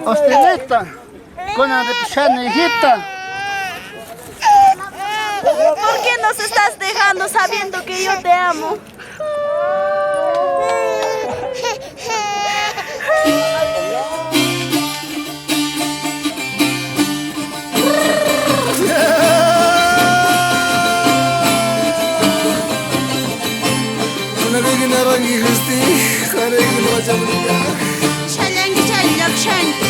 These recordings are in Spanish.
Hostelita, con la de hijita. ¿Por qué nos estás dejando sabiendo que yo te amo? Shalangi chaylakshan.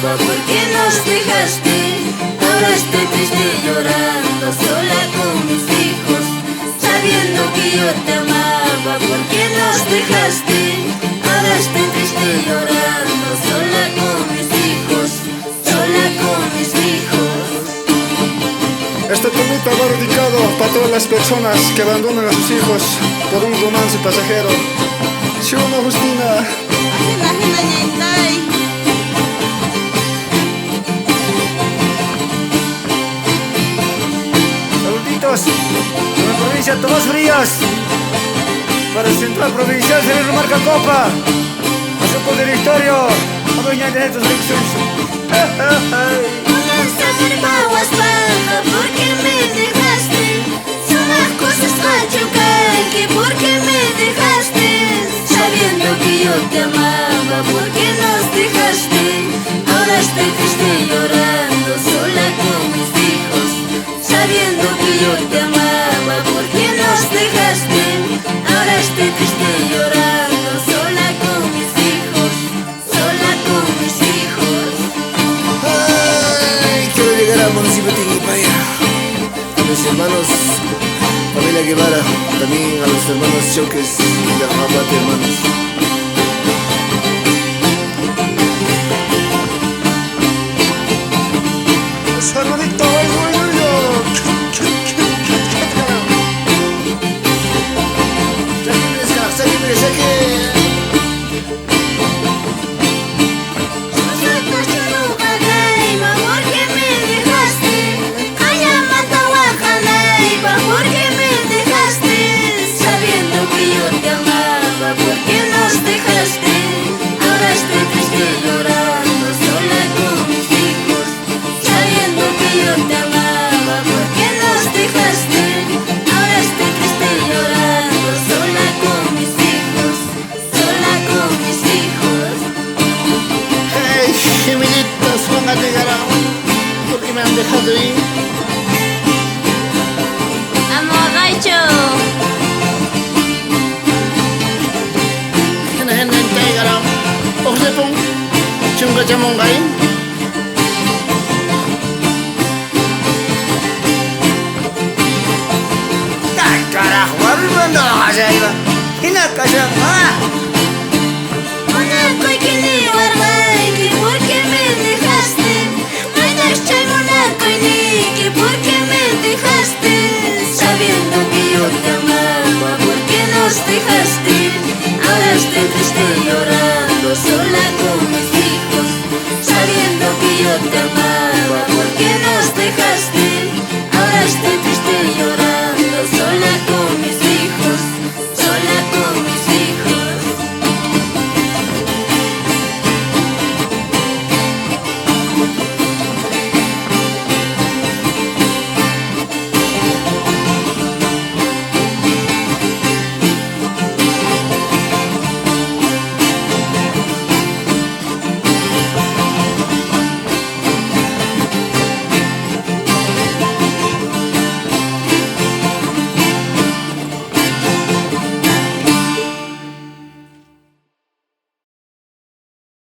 ¿Por qué nos dejaste? Ahora estoy triste llorando sola con mis hijos, sabiendo que yo te amaba. ¿Por qué nos dejaste? Ahora estoy triste llorando sola con mis hijos, sola con mis hijos. Este temita va dedicado para todas las personas que abandonan a sus hijos por un romance pasajero. Shuma Justina. Saluditos de la provincia de Tomás Frías, para el Central Provincial Cerro Marca Copa, a su codirectorio, a doña de estos elecciones. ¿Por qué me dejaste? Son las cosas que ¿por qué me dejaste? Sabiendo que yo te amaba, ¿por qué nos dejaste? Ahora estoy triste llorando sola con mis hijos, sabiendo que yo te amaba. ¿Por qué nos dejaste? Ahora estoy triste llorando sola con mis hijos, sola con mis hijos. Ay, quiero llegar al municipio de Tiquipaya, a mis hermanos familia Guevara, también a los hermanos Choques y a Japate, hermanos. Hermanito, voy yo. ¿Por qué me han dejado ir? Amor, Raicho. Hena hena entai garam. Oksepong, chunga chamongay.